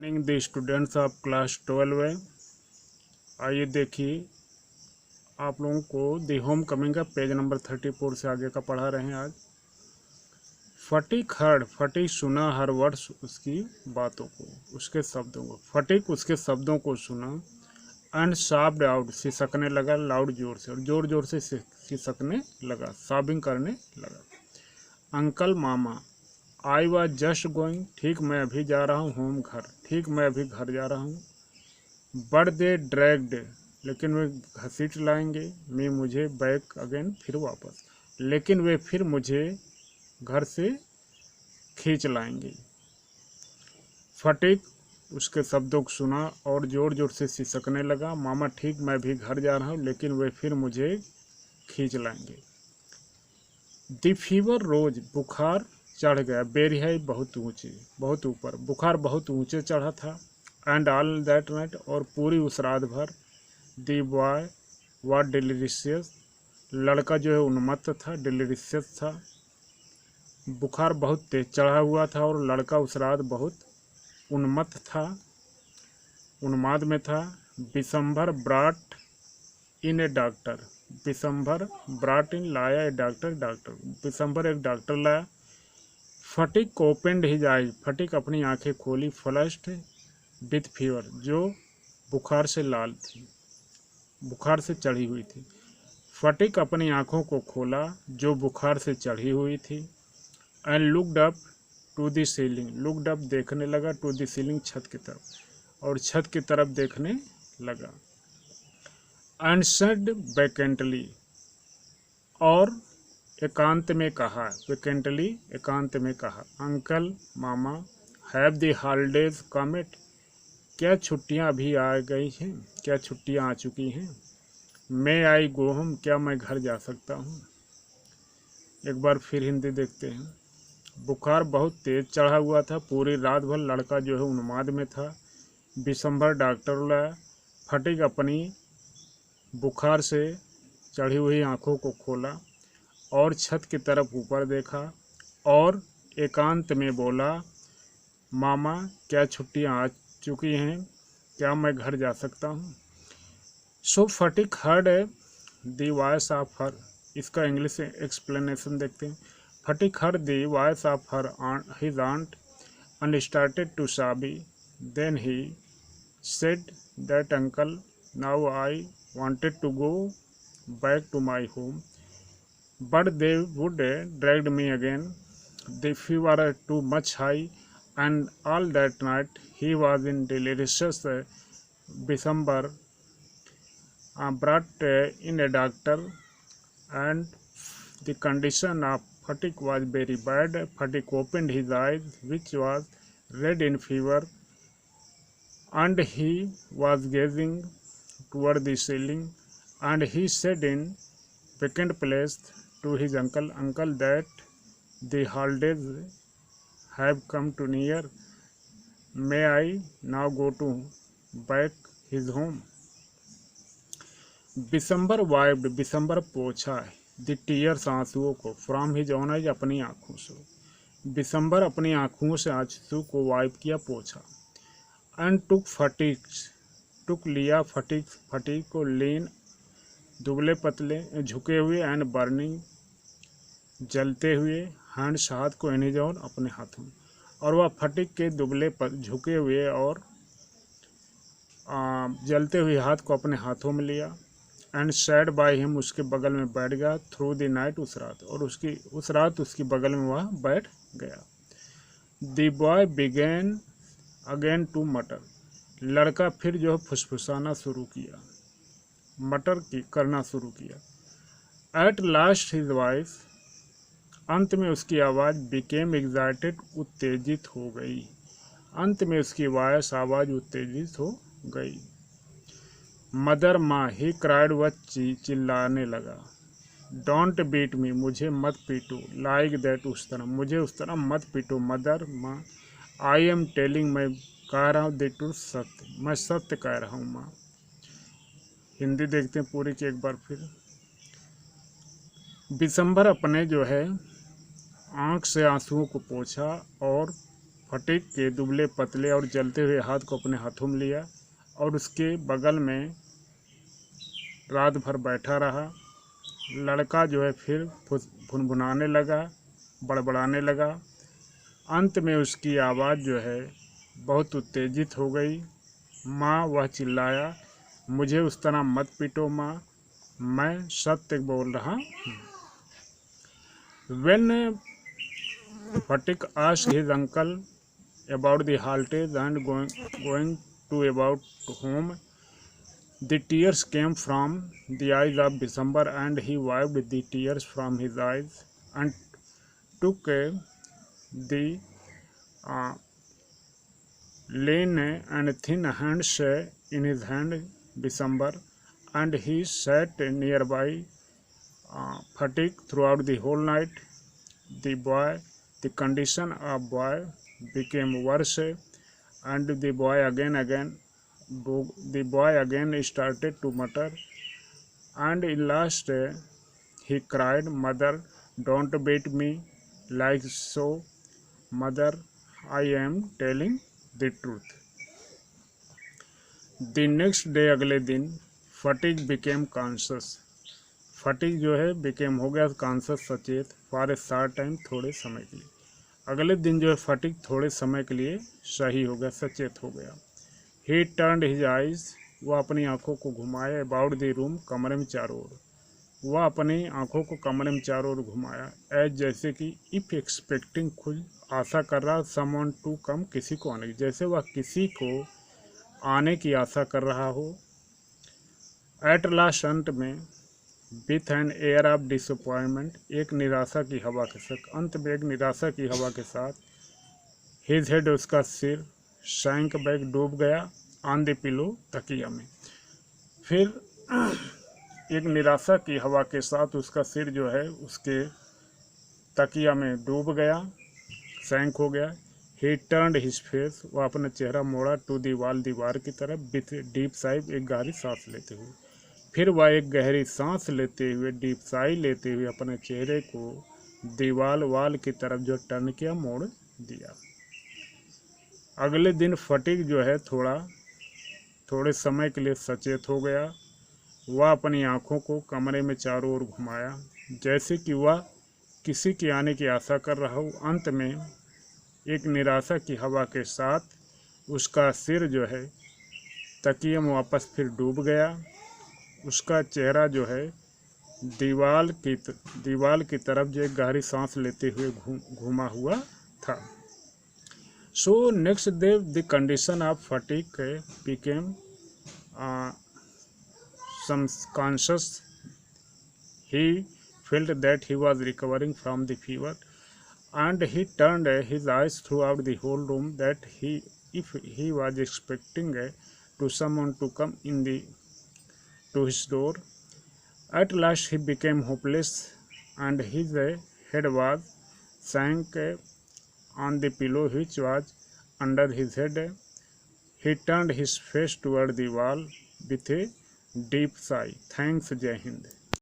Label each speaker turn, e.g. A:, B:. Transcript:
A: Morning the students of class 12 है। आइए देखिए, आप लोगों को दी होम कमिंग का पेज नंबर 34 से आगे का पढ़ा रहे हैं। आज फटीक हर्ड, फटीक सुना हर वर्ड्स, उसकी बातों को, उसके शब्दों को। फटीक उसके शब्दों को सुना। एंड सॉब्ड आउट, सिसकने लगा लाउड, जोर से, और जोर जोर से सिसकने लगा, सॉबिंग करने लगा। Uncle mama, I was just going, ठीक मैं अभी जा रहा हूँ, होम घर, ठीक मैं अभी घर जा रहा हूँ। बट दे ड्रैग्ड, लेकिन वे घसीट लाएंगे, मैं मुझे बैक अगेन, फिर वापस, लेकिन वे फिर मुझे घर से खींच लाएंगे। फटीक उसके शब्दों को सुना और जोर जोर से सिसकने लगा। मामा, ठीक मैं भी घर जा रहा हूँ, लेकिन वे फिर मुझे खींच लाएंगे। द फीवर रोज, बुखार चढ़ गया। बेरी है बहुत ऊंचे, बहुत ऊपर, बुखार बहुत ऊंचे चढ़ा था। एंड ऑल दैट नाइट, और पूरी उस रात भर। द बॉय वॉज डिलीरियस, लड़का जो है उन्मत्त था, डिलीरियस था। बुखार बहुत तेज चढ़ा हुआ था और लड़का उस रात बहुत उन्मत्त था, उन्माद में था। दिसंबर ब्राट इन ए डॉक्टर, दिसंबर ब्राट इन लाया ए डॉक्टर, डॉक्टर दिसंबर एक डॉक्टर लाया। Fatigue opened his eyes, fatigue अपनी आंखें खोली। फ्लश्ड विथ फीवर, जो बुखार से लाल थी, बुखार से चढ़ी हुई थी। फटीक अपनी आंखों को खोला, जो बुखार से चढ़ी हुई थी। And looked up to the ceiling, looked up देखने लगा, टू द सीलिंग छत की तरफ, और छत की तरफ देखने लगा। एंड सेड वैकेंटली, और एकांत में कहा, वैकेंटली एकांत में कहा, uncle mama, have the holidays come it, क्या छुट्टियां अभी आ गई हैं, क्या छुट्टियां आ चुकी हैं। मे आई गो होम, क्या मैं घर जा सकता हूँ। एक बार फिर हिंदी देखते हैं। बुखार बहुत तेज चढ़ा हुआ था, पूरी रात भर लड़का जो है उन्माद में था। दिसंबर डॉक्टर लाया। फटीक अपनी बुखार से चढ़ी हुई आंखों को खोला और छत की तरफ ऊपर देखा और एकांत में बोला, मामा, क्या छुट्टियां आ चुकी हैं, क्या मैं घर जा सकता हूँ। So Phatik heard the voice of her, इसका इंग्लिश एक्सप्लेनेशन देखते हैं। Phatik heard the voice of her his aunt and started to sob. Then he said that, uncle, now I wanted to go back to my home, but they would drag me again. The fever too much high, and all that night he was in delirious. December brought in a doctor, and the condition of Fatick was very bad. Fatick opened his eyes, which was red in fever, and he was gazing toward the ceiling, and he said in vacant place to his uncle, uncle, that the holidays have come to near. May I now go to back his home? दिसंबर wiped, दिसंबर पोछा the tears, आंसुओं को, from his on eyes, अपनी आंखों से। दिसंबर अपनी आंखों से आंसू को वाइप किया, पोछा। एंड टुक फटीक, टुक लिया फटीक, फटीक को, लीन दुबले पतले झुके हुए, एंड बर्निंग जलते हुए, हैंड्स हाथ को, इन हिज ऑन अपने हाथों में, और वह फटीक के दुबले झुके हुए और जलते हुए हाथ को अपने हाथों में लिया। एंड सैड बाय हिम, उसके बगल में बैठ गया। थ्रू द नाइट, उस रात, और उस रात उसकी बगल में वह बैठ गया। The boy began again to mutter, लड़का फिर जो है फुसफुसाना शुरू किया, मटर की करना शुरू किया। एट लास्ट हिज वॉइस, अंत में उसकी आवाज़, बिकेम एग्जाइटेड, उत्तेजित हो गई, अंत में उसकी वॉइस, आवाज़ उत्तेजित हो गई। मदर, माँ, ही क्राइड, वह चिल्लाने लगा। डोंट बीट मी, मुझे मत पीटो। लाइक दैट, उस तरह, मुझे उस तरह मत पीटो। मदर, माँ, आई एम टेलिंग, मैं कह रहा हूँ, द ट्रूथ, सत्य, मैं सत्य कह रहा हूँ, माँ। हिंदी देखते हैं पूरी की एक बार फिर। दिसंबर अपने जो है आँख से आंसुओं को पोंछा और फटीक के दुबले पतले और जलते हुए हाथ को अपने हाथों में लिया और उसके बगल में रात भर बैठा रहा। लड़का जो है फिर भुनभुनाने लगा, बड़बड़ाने लगा। अंत में उसकी आवाज़ जो है बहुत उत्तेजित हो गई। माँ, वह चिल्लाया, मुझे उस तरह मत पीटो माँ, मैं सत्य बोल रहा हूँ। When Phatik asked his uncle about the haltage and going to about home, the tears came from the eyes of December, and he wiped the tears from his eyes and took the uh, lean and thin hands in his hand December, and he sat nearby Phatik throughout the whole night. The condition of boy became worse, and the boy again started to mutter, and at last he cried, "Mother, don't beat me like so. Mother, I am telling the truth." The next day, अगले दिन fatigue became conscious. Fatigue जो है became हो गया conscious, सचेत, for a short time, थोड़े समय के लिए। अगले दिन जो है फटीक थोड़े समय के लिए सही हो गया, सचेत हो गया। ही टर्न्ड हिज आइज, वह अपनी आंखों को घुमाया, अबाउट द रूम, कमरे में चारों ओर। वह अपनी आंखों को कमरे में चारों ओर घुमाया, एज जैसे कि इफ एक्सपेक्टिंग, खुद आशा कर रहा, समवन टू कम, किसी को आने की, जैसे वह किसी को आने की आशा कर रहा हो। एट लास्ट, अंत में, with an air of disappointment, एक निराशा की हवा के साथ, अंत में एक निराशा की हवा के साथ, हिज हेड, उसका सिर, सैंक बैक, डूब गया, ऑन द पिलो, तकिया में। फिर एक निराशा की हवा के साथ उसका सिर जो है उसके तकिया में डूब गया, सैंक हो गया। ही टर्न्ड हिज फेस, वह अपना चेहरा मोड़ा, टू दी वॉल, दीवार की तरफ, विथ डीप साइप, एक गहरी सांस लेते हुए। फिर वह एक गहरी सांस लेते हुए, डीप साई लेते हुए, अपने चेहरे को दीवार वॉल की तरफ जो टर्न किया, मोड़ दिया। अगले दिन फटीक जो है थोड़े समय के लिए सचेत हो गया। वह अपनी आंखों को कमरे में चारों ओर घुमाया, जैसे कि वह किसी के आने की आशा कर रहा हो। अंत में एक निराशा की हवा के साथ उसका सिर जो है तकिए में वापस फिर डूब गया। उसका चेहरा जो है दीवार की तरफ जो एक गहरी सांस लेते हुए घूमा हुआ था। So next day the condition of fatigue became some conscious. He felt that he was recovering from the fever, and he turned his eyes throughout the whole room, that if he was expecting to someone to come to his door. At last he became hopeless, and his head was sank on the pillow which was under his head. He turned his face toward the wall with a deep sigh. Thanks, Jai Hind.